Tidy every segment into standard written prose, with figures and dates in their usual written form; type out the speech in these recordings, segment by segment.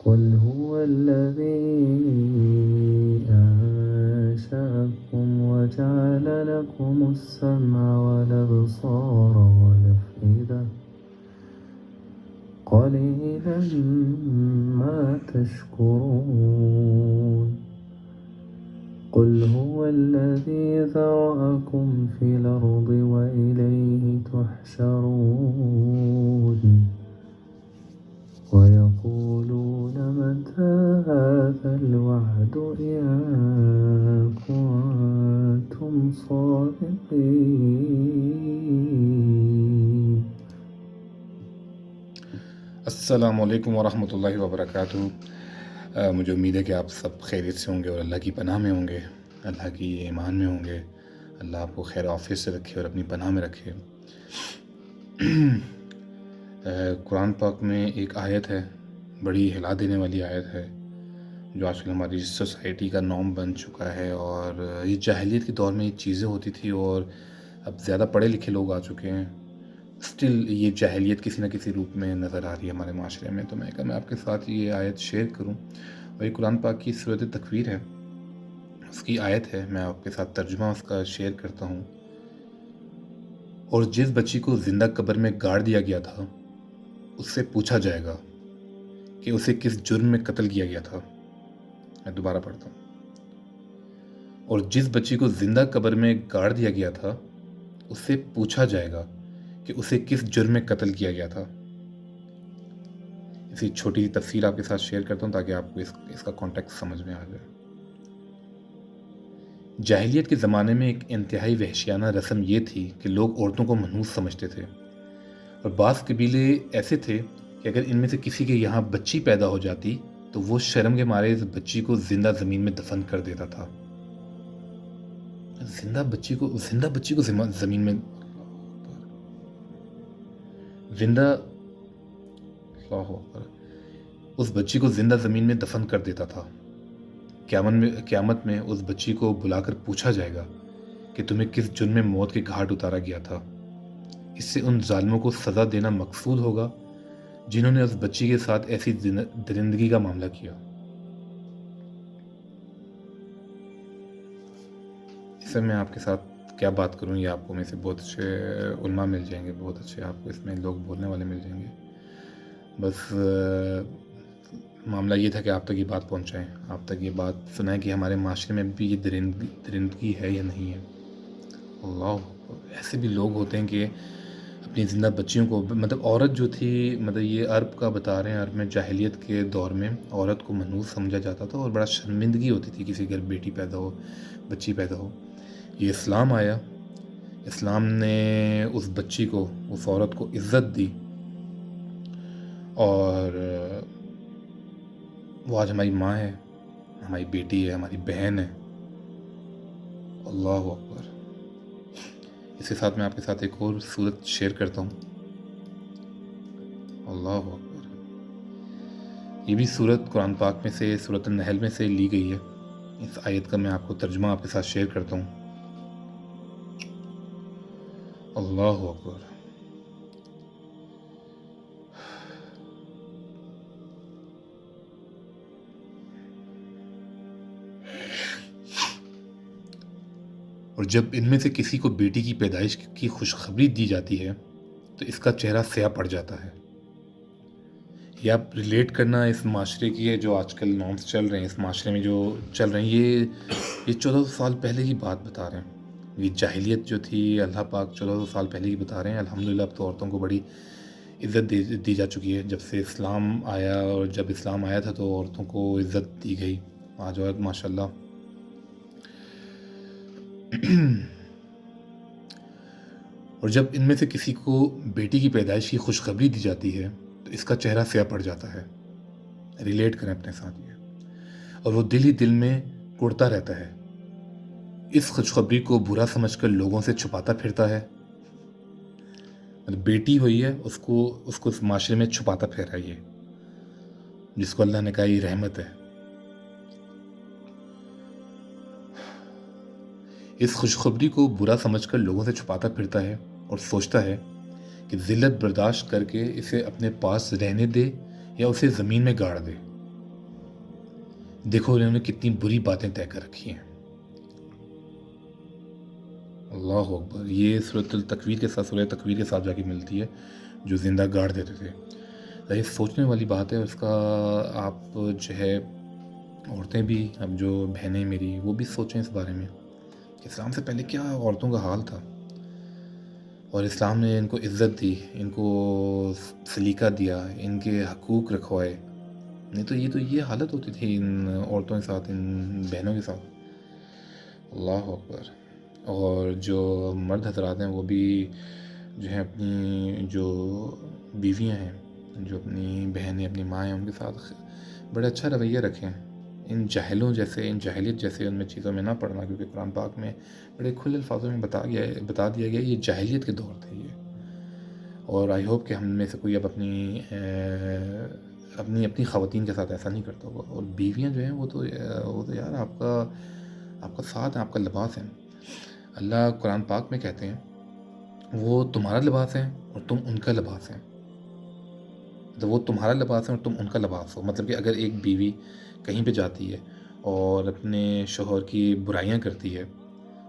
قل هو الذي أنشأكم وجعل لكم السمع والأبصار والأفئدة قليلا ما تشكرون قل هو الذي ذرأكم في الأرض وإليه تحشرون ويقولون متى هذا الوعد إن كنتم صادقين. السلام علیکم ورحمۃ اللہ وبرکاتہ۔ مجھے امید ہے کہ آپ سب خیریت سے ہوں گے اور اللہ کی پناہ میں ہوں گے، اللہ کی ایمان میں ہوں گے۔ اللہ آپ کو خیر عافیت سے رکھے اور اپنی پناہ میں رکھے۔ قرآن پاک میں ایک آیت ہے، بڑی ہلا دینے والی آیت ہے، جو آج کل ہماری سوسائٹی کا نام بن چکا ہے، اور یہ جاہلیت کے دور میں یہ چیزیں ہوتی تھی، اور اب زیادہ پڑھے لکھے لوگ آ چکے ہیں، اسٹل یہ جاہلیت کسی نہ کسی روپ میں نظر آ رہی ہے ہمارے معاشرے میں۔ تو میں کہا میں آپ کے ساتھ یہ آیت شیئر کروں، اور یہ قرآن پاک کی سورۃ تکویر ہے، اس کی آیت ہے، میں آپ کے ساتھ ترجمہ اس کا شیئر کرتا ہوں۔ اور جس بچی کو زندہ قبر میں گاڑ دیا گیا تھا، اس سے پوچھا جائے گا کہ اسے کس جرم میں قتل کیا گیا تھا۔ میں دوبارہ پڑھتا ہوں۔ اور جس بچی کو زندہ قبر میں گاڑ دیا گیا تھا، اس سے پوچھا جائے گا کہ اسے کس جرم میں قتل کیا گیا تھا۔ اسی چھوٹی سی تفصیل آپ کے ساتھ شیئر کرتا ہوں تاکہ آپ کو اس کا کانٹیکٹ سمجھ میں آ جائے۔ جاہلیت کے زمانے میں ایک انتہائی وحشیانہ رسم یہ تھی کہ لوگ عورتوں کو منحوس سمجھتے تھے، اور بعض قبیلے ایسے تھے کہ اگر ان میں سے کسی کے یہاں بچی پیدا ہو جاتی تو وہ شرم کے مارے اس بچی کو زندہ زمین میں دفن کر دیتا تھا۔ زندہ بچی کو زمین میں اس بچی کو زندہ زمین میں دفن کر دیتا تھا۔ قیامت میں اس بچی کو بلا کر پوچھا جائے گا کہ تمہیں کس جرم میں موت کے گھاٹ اتارا گیا تھا۔ اس سے ان ظالموں کو سزا دینا مقصود ہوگا جنہوں نے اس بچی کے ساتھ ایسی درندگی کا معاملہ کیا۔ اس سے میں آپ کے ساتھ کیا بات کروں، یہ آپ کو میں سے بہت اچھے علماء مل جائیں گے، بہت اچھے آپ کو اس میں لوگ بولنے والے مل جائیں گے۔ بس معاملہ یہ تھا کہ آپ تک یہ بات پہنچائیں، آپ تک یہ بات سنائیں کہ ہمارے معاشرے میں بھی یہ درندگی ہے یا نہیں ہے۔ اللہ، ایسے بھی لوگ ہوتے ہیں کہ اپنی زندہ بچیوں کو، مطلب عورت جو تھی، مطلب یہ عرب کا بتا رہے ہیں، عرب میں جاہلیت کے دور میں عورت کو منحوس سمجھا جاتا تھا اور بڑا شرمندگی ہوتی تھی کسی گھر بیٹی پیدا ہو، بچی پیدا ہو۔ یہ اسلام آیا، اسلام نے اس بچی کو، اس عورت کو عزت دی، اور وہ آج ہماری ماں ہے، ہماری بیٹی ہے، ہماری بہن ہے۔ اللہ اکبر۔ اس کے ساتھ میں آپ کے ساتھ ایک اور صورت شیئر کرتا ہوں۔ اللہ اکبر۔ یہ بھی صورت قرآن پاک میں سے، سورۃ النحل میں سے لی گئی ہے۔ اس آیت کا میں آپ کو ترجمہ آپ کے ساتھ شیئر کرتا ہوں۔ اللہ اکبر۔ اور جب ان میں سے کسی کو بیٹی کی پیدائش کی خوشخبری دی جاتی ہے تو اس کا چہرہ سیاہ پڑ جاتا ہے۔ یہ آپ ریلیٹ کرنا اس معاشرے کی ہے، جو آج کل نارمس چل رہے ہیں، اس معاشرے میں جو چل رہے ہیں، یہ 1400 سال پہلے کی بات بتا رہے ہیں۔ یہ جاہلیت جو تھی، اللہ پاک 1400 سال پہلے کی بتا رہے ہیں۔ الحمدللہ اب تو عورتوں کو بڑی عزت دی جا چکی ہے، جب سے اسلام آیا، اور جب اسلام آیا تھا تو عورتوں کو عزت دی گئی۔ آج عورت ماشاءاللہ اور جب ان میں سے کسی کو بیٹی کی پیدائش کی خوشخبری دی جاتی ہے تو اس کا چہرہ سیاہ پڑ جاتا ہے۔ ریلیٹ کریں اپنے ساتھ یہ، اور وہ دل ہی دل میں کڑتا رہتا ہے، اس خوشخبری کو برا سمجھ کر لوگوں سے چھپاتا پھرتا ہے۔ مطلب بیٹی ہوئی ہے، اس کو اس معاشرے میں چھپاتا پھر رہا ہے، یہ جس کو اللہ نے کہا یہ رحمت ہے۔ اس خوشخبری کو برا سمجھ کر لوگوں سے چھپاتا پھرتا ہے اور سوچتا ہے کہ ذلت برداشت کر کے اسے اپنے پاس رہنے دے یا اسے زمین میں گاڑ دے۔ دیکھو انہوں نے کتنی بری باتیں طے کر رکھی ہیں. اللہ اکبر. یہ سورۃ التکویر کے ساتھ، سورہ تکویر کے ساتھ جا کے ملتی ہے جو زندہ گاڑ دیتے تھے. یہ سوچنے والی بات ہے. اس کا آپ جو ہے عورتیں بھی، اب جو بہنیں میری وہ بھی سوچیں اس بارے میں کہ اسلام سے پہلے کیا عورتوں کا حال تھا، اور اسلام نے ان کو عزت دی، ان کو سلیقہ دیا، ان کے حقوق رکھوائے. نہیں تو یہ حالت ہوتی تھی ان عورتوں کے ساتھ، ان بہنوں کے ساتھ. اللہ اکبر. اور جو مرد حضرات ہیں وہ بھی جو ہے اپنی جو بیویاں ہیں، جو اپنی بہنیں، اپنی ماں ہیں، ان کے ساتھ بڑا اچھا رویہ رکھیں. ان جاہلوں جیسے، ان جاہلیت جیسے ان میں چیزوں میں نہ پڑنا، کیونکہ قرآن پاک میں بڑے کھلے الفاظوں میں بتا دیا گیا یہ جاہلیت کے دور تھے یہ. اور آئی ہوپ کہ ہم میں سے کوئی اب اپنی خواتین کے ساتھ ایسا نہیں کرتا ہوگا. اور بیویاں جو ہیں وہ تو یار آپ کا ساتھ ہے، آپ کا لباس ہے. اللہ قرآن پاک میں کہتے ہیں وہ تمہارا لباس ہے اور تم ان کا لباس ہے. تو وہ تمہارا لباس ہے اور تم ان کا لباس ہو. مطلب کہ اگر ایک بیوی کہیں پہ جاتی ہے اور اپنے شوہر کی برائیاں کرتی ہے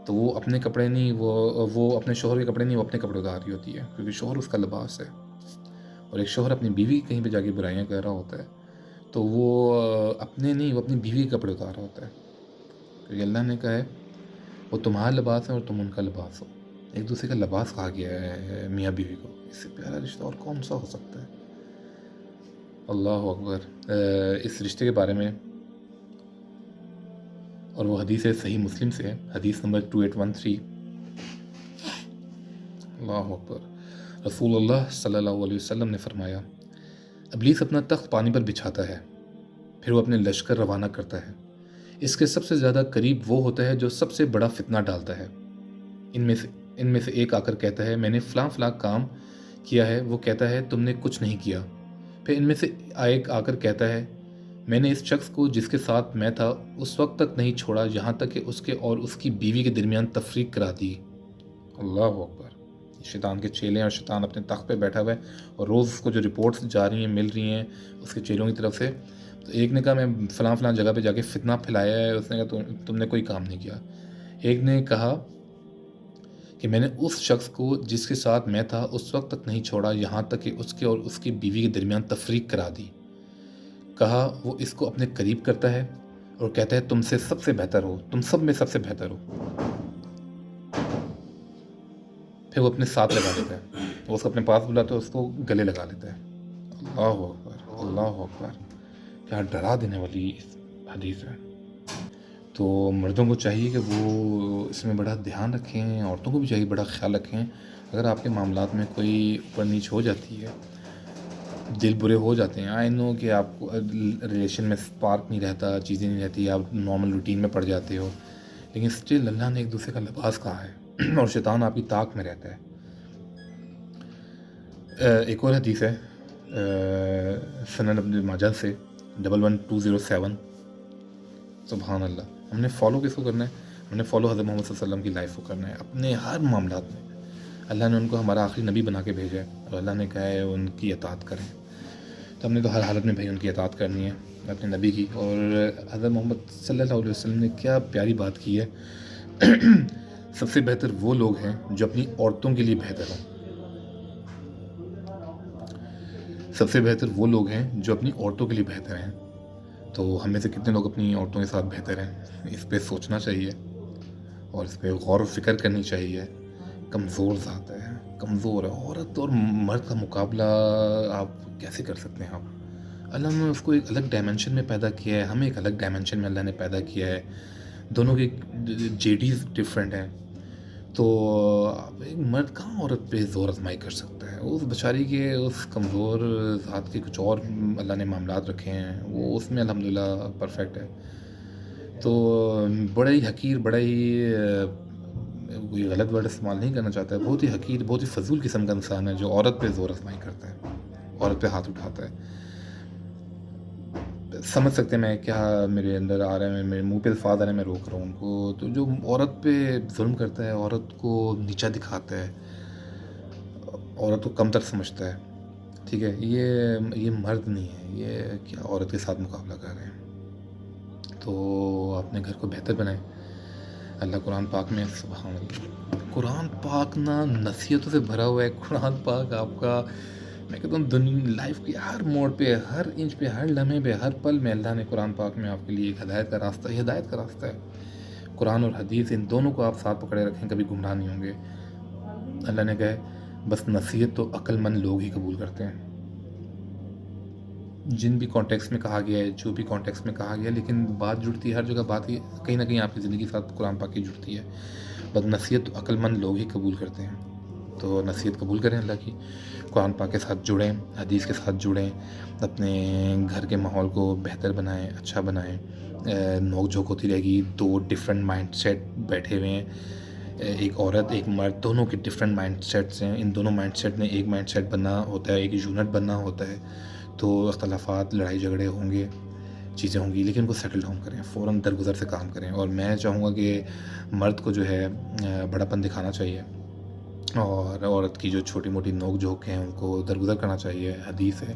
تو وہ اپنے کپڑے نہیں، وہ اپنے شوہر کے کپڑے نہیں، وہ اپنے کپڑے اتار رہی ہوتی ہے، کیونکہ شوہر اس کا لباس ہے. اور ایک شوہر اپنی بیوی کہیں پہ جا کے برائیاں کر رہا ہوتا ہے تو وہ اپنے نہیں، وہ اپنی بیوی کے کپڑے اتار رہا ہوتا ہے، کیونکہ اللہ نے کہا ہے وہ تمہارا لباس ہے اور تم ان کا لباس ہو. ایک دوسرے کا لباس کہا گیا ہے میاں بیوی کو. اس سے پیارا رشتہ اور کون سا ہو سکتا ہے. اللہ اکبر. اس رشتے کے بارے میں، اور وہ حدیث صحیح مسلم سے ہے، حدیث نمبر 2813. اللہ اکبر. رسول اللہ صلی اللہ علیہ وسلم نے فرمایا ابلیس اپنا تخت پانی پر بچھاتا ہے، پھر وہ اپنے لشکر روانہ کرتا ہے. اس کے سب سے زیادہ قریب وہ ہوتا ہے جو سب سے بڑا فتنہ ڈالتا ہے. ان میں سے ایک آ کر کہتا ہے میں نے فلاں فلاں کام کیا ہے. وہ کہتا ہے تم نے کچھ نہیں کیا. پھر ان میں سے ایک آ کر کہتا ہے میں نے اس شخص کو جس کے ساتھ میں تھا اس وقت تک نہیں چھوڑا یہاں تک کہ اس کے اور اس کی بیوی کے درمیان تفریق کرا دی. اللہ اکبر. شیطان کے چیلے ہیں اور شیطان اپنے تخت پہ بیٹھا ہوا ہے اور روز اس کو جو رپورٹس جا رہی ہیں، مل رہی ہیں اس کے چیلوں کی طرف سے. تو ایک نے کہا میں فلاں فلاں جگہ پہ جا کے فتنہ پھیلایا ہے. اس نے کہا تم نے کوئی کام نہیں کیا. ایک نے کہا کہ میں نے اس شخص کو جس کے ساتھ میں تھا اس وقت تک نہیں چھوڑا یہاں تک کہ اس کے اور اس کی بیوی کے درمیان تفریق کرا دی. کہا وہ اس کو اپنے قریب کرتا ہے اور کہتا ہے تم سے سب سے بہتر ہو، تم سب میں سب سے بہتر ہو. پھر وہ اپنے ساتھ لگا لیتا ہے، وہ اس کو اپنے پاس بلاتا ہے، اس کو گلے لگا لیتا ہے. اللہ اکبر. اللہ اکبر. کیا ڈرا دینے والی حدیث ہے. تو مردوں کو چاہیے کہ وہ اس میں بڑا دھیان رکھیں، عورتوں کو بھی چاہیے بڑا خیال رکھیں. اگر آپ کے معاملات میں کوئی اوپر نیچ ہو جاتی ہے، دل برے ہو جاتے ہیں، آئی نو کہ آپ کو ریلیشن میں سپارک نہیں رہتا، چیزیں نہیں رہتی، آپ نارمل روٹین میں پڑ جاتے ہو، لیکن سٹل اللہ نے ایک دوسرے کا لباس کہا ہے اور شیطان آپ کی طاق میں رہتا ہے. ایک اور حدیث ہے سنن ابن ماجہ سے 11207. سبحان اللہ. ہم نے فالو کس کو کرنا ہے؟ ہم نے فالو حضرت محمد صلی اللہ علیہ وسلم کی لائف کو کرنا ہے اپنے ہر معاملات میں. اللہ نے ان کو ہمارا آخری نبی بنا کے بھیجا ہے اور اللہ نے کہا ہے ان کی اطاعت کریں. تو ہم نے تو ہر حالت میں بھائی ان کی اطاعت کرنی ہے اپنے نبی کی. اور حضرت محمد صلی اللہ علیہ وسلم نے کیا پیاری بات کی ہے سب سے بہتر وہ لوگ ہیں جو اپنی عورتوں کے لیے بہتر ہوں. سب سے بہتر وہ لوگ ہیں جو اپنی عورتوں کے لیے بہتر ہیں. تو ہم میں سے کتنے لوگ اپنی عورتوں کے ساتھ بہتر ہیں؟ اس پہ سوچنا چاہیے اور اس پہ غور و فکر کرنی چاہیے. کمزور ذات ہے، کمزور ہے. عورت اور مرد کا مقابلہ آپ کیسے کر سکتے ہیں؟ اللہ نے اس کو ایک الگ ڈائمنشن میں پیدا کیا ہے، ہمیں ایک الگ ڈائمنشن میں اللہ نے پیدا کیا ہے. دونوں کے جیڈیز ڈفرینٹ ہیں. تو ایک مرد کہاں عورت پہ زور آزمائی کر سکتا ہے؟ اس بیچاری کے اس کمزور ذات کے کچھ اور اللہ نے معاملات رکھے ہیں، وہ اس میں الحمدللہ پرفیکٹ ہے. تو بڑا ہی حقیر، بڑا ہی کوئی غلط ورڈ استعمال نہیں کرنا چاہتا ہے، بہت ہی حقیر، بہت ہی فضول قسم کا انسان ہے جو عورت پہ زور آزمائی کرتا ہے، عورت پہ ہاتھ اٹھاتا ہے. سمجھ سکتے ہیں میں کیا میرے اندر آ رہا ہے، میرے منہ پہ الفاظ آ رہے ہیں، میں روک رہا ہوں ان کو. تو جو عورت پہ ظلم کرتا ہے، عورت کو نیچا دکھاتا ہے، عورت کو کم تر سمجھتا ہے، ٹھیک ہے، یہ مرد نہیں ہے. یہ کیا عورت کے ساتھ مقابلہ کر رہے ہیں؟ تو اپنے گھر کو بہتر بنائیں. اللہ قرآن پاک میں سبحان اللہ، قرآن پاک نا نصیحتوں سے بھرا ہوا ہے. قرآن پاک آپ کا میں کہتا ہوں دنیا لائف کی ہر موڑ پہ، ہر انچ پہ، ہر لمحے پہ، ہر پل میں اللہ نے قرآن پاک میں آپ کے لیے ایک ہدایت کا راستہ، یہ ہدایت کا راستہ ہے. قرآن اور حدیث ان دونوں کو آپ ساتھ پکڑے رکھیں، کبھی گمراہ نہیں ہوں گے. اللہ نے کہا بس نصیحت تو عقل مند لوگ ہی قبول کرتے ہیں. جن بھی کانٹیکس میں کہا گیا ہے، جو بھی کانٹیکس میں کہا گیا ہے، لیکن بات جڑتی ہے ہر جگہ. بات ہی کہیں نہ کہیں آپ کی زندگی کے ساتھ قرآن پاک کی جڑتی ہے. بس نصیحت تو عقل مند لوگ ہی قبول کرتے ہیں. تو نصیحت قبول کریں اللہ کی، قرآن پاک کے ساتھ جڑیں، حدیث کے ساتھ جڑیں، اپنے گھر کے ماحول کو بہتر بنائیں، اچھا بنائیں. نوک جھوک ہوتی رہے گی. دو ڈفرینٹ مائنڈ سیٹ بیٹھے ہوئے ہیں، ایک عورت ایک مرد، دونوں کے ڈفرینٹ مائنڈ سیٹس ہیں. ان دونوں مائنڈ سیٹ نے ایک مائنڈ سیٹ بننا ہوتا ہے، ایک یونٹ بننا ہوتا ہے. تو اختلافات، لڑائی جھگڑے ہوں گے، چیزیں ہوں گی، لیکن ان کو سیٹل ڈاؤن کریں، فوراً درگزر سے کام کریں. اور میں چاہوں گا کہ مرد کو جو ہے بڑا پن دکھانا چاہیے، اور عورت کی جو چھوٹی موٹی نوک جھوک ہیں ان کو درگزر کرنا چاہیے. حدیث ہے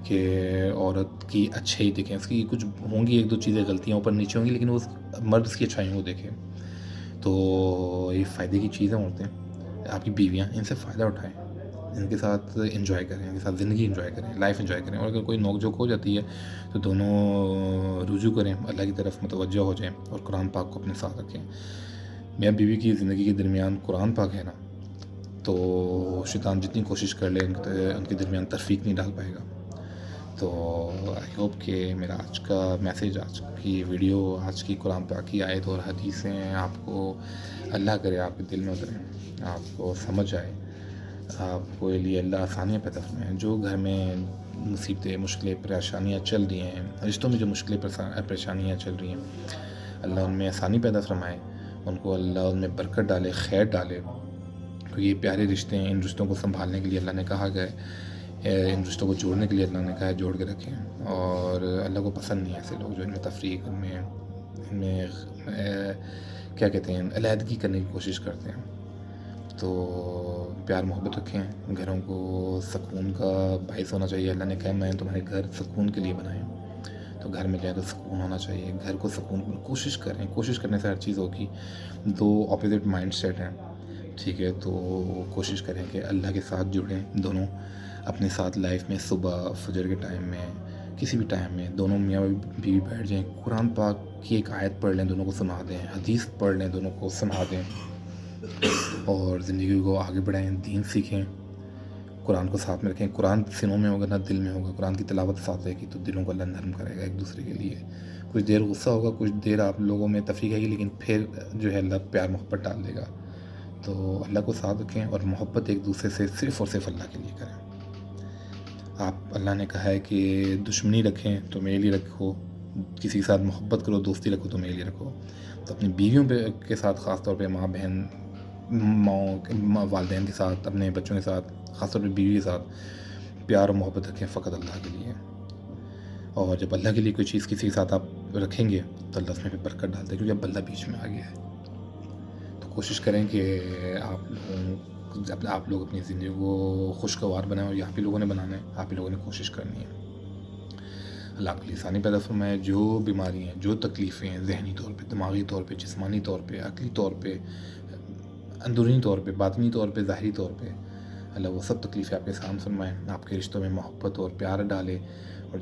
کہ عورت کی اچھائی دیکھیں، اس کی کچھ ہوں گی ایک دو چیزیں غلطیاں اوپر نیچے ہوں گی، لیکن وہ مرد اس کی اچھائیوں کو دیکھیں. تو یہ فائدے کی چیزیں ہوتے ہیں. آپ کی بیویاں، ان سے فائدہ اٹھائیں، ان کے ساتھ انجوائے کریں، ان کے ساتھ زندگی انجوائے کریں، لائف انجوائے کریں. اور اگر کوئی نوک جھوک ہو جاتی ہے تو دونوں رجوع کریں، اللہ کی طرف متوجہ ہو جائیں اور قرآن پاک کو اپنے ساتھ رکھیں. میاں بیوی کی زندگی کے درمیان قرآن پاک ہے نا، تو شیطان جتنی کوشش کر لے ان کے درمیان تفریق نہیں ڈال پائے گا. تو آئی ہوپ کہ میرا آج کا میسیج، آج کی ویڈیو، آج کی قرآن پاک کی آیت اور حدیثیں آپ کو اللہ کرے آپ کے دل میں اتریں، آپ کو سمجھ آئے، آپ کو لیے اللہ آسانیاں پیدا فرمائیں. جو گھر میں مصیبتیں، مشکلیں، پریشانیاں چل رہی ہیں، رشتوں میں جو مشکلیں پریشانیاں چل رہی ہیں، اللہ ان میں آسانی پیدا فرمائے، ان کو اللہ ان میں برکت ڈالے، خیر ڈالے. کیونکہ یہ پیارے رشتے ہیں، ان رشتوں کو سنبھالنے کے لیے اللہ نے کہا گیا ہے، ان رشتوں کو جوڑنے کے لیے اللہ نے کہا ہے جوڑ کے رکھیں. اور اللہ کو پسند نہیں ہے ایسے لوگ جو ان میں تفریق، ان میں کیا کہتے ہیں، علیحدگی کرنے کی کوشش کرتے ہیں. تو پیار محبت رکھیں، گھروں کو سکون کا باعث ہونا چاہیے. اللہ نے کہا میں تمہارے گھر سکون کے لیے بنائے، تو گھر میں جائے تو سکون ہونا چاہیے. گھر کو سکون کوشش کریں، کوشش کرنے سے ہر چیز ہوگی. دو اپوزٹ مائنڈ سیٹ ہیں، ٹھیک ہے، تو کوشش کریں کہ اللہ کے ساتھ جڑیں. دونوں اپنے ساتھ لائف میں صبح فجر کے ٹائم میں، کسی بھی ٹائم میں، دونوں میاں بیوی بیٹھ جائیں، قرآن پاک کی ایک آیت پڑھ لیں، دونوں کو سنا دیں، حدیث پڑھ لیں، دونوں کو سنا دیں، اور زندگی کو آگے بڑھائیں، دین سیکھیں، قرآن کو ساتھ میں رکھیں. قرآن سینوں میں ہوگا نہ دل میں ہوگا. قرآن کی تلاوت ساتھ رہے گی تو دلوں کو اللہ نرم کرے گا ایک دوسرے کے لیے. کچھ دیر غصہ ہوگا، کچھ دیر آپ لوگوں میں تفریق آئے گی، لیکن پھر جو ہے اللہ پیار محبت ڈال دے گا. تو اللہ کو ساتھ رکھیں اور محبت ایک دوسرے سے صرف اور صرف اللہ کے لیے کریں. آپ اللہ نے کہا ہے کہ دشمنی رکھیں تو میرے لیے رکھو، کسی کے ساتھ محبت کرو، دوستی رکھو تو میرے لیے رکھو. تو اپنی بیویوں کے ساتھ، خاص طور پہ ماں بہن، والدین کے ساتھ، اپنے بچوں کے ساتھ، خاص طور پہ بیوی کے ساتھ پیار اور محبت رکھیں فقط اللہ کے لیے. اور جب اللہ کے لیے کوئی چیز کسی کے ساتھ آپ رکھیں گے تو اللہ اس میں پہ برکت ڈالتا ہے، کیونکہ اب اللہ بیچ میں آ گیا ہے. تو کوشش کریں کہ آپ لوگ اپنی زندگی کو خوشگوار بنائیں، اور یہاں پہ لوگوں نے بنانا ہے، آپ ہی لوگوں نے کوشش کرنی ہے. اللہ آپ کے لیے آسانی پیدا فرمائے. جو بیماری ہیں، جو تکلیفیں ہیں، ذہنی طور پہ، دماغی طور پہ، جسمانی طور پہ، عقلی طور پہ، اندرونی طور پہ، باطنی طور پہ، ظاہری طور پہ، اللہ وہ سب تکلیفیں آپ کے سامنے فرمائے، آپ کے رشتوں میں محبت اور پیار ڈالے. اور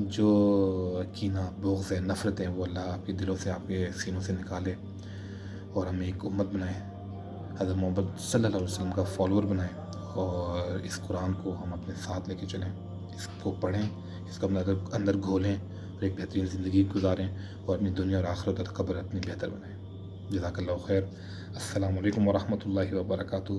جو کینہ، بغض ہے، نفرت ہے، وہ اللہ آپ کے دلوں سے، آپ کے سینوں سے نکالے، اور ہمیں ایک امت بنائے، حضرت محمد صلی اللہ علیہ وسلم کا فالوور بنائیں. اور اس قرآن کو ہم اپنے ساتھ لے کے چلیں، اس کو پڑھیں، اس کو اپنے اندر گھولیں، اور ایک بہترین زندگی گزاریں، اور اپنی دنیا اور آخرت اور قبر اپنی بہتر بنائیں. جزاک اللہ خیر. السلام علیکم ورحمۃ اللہ وبرکاتہ.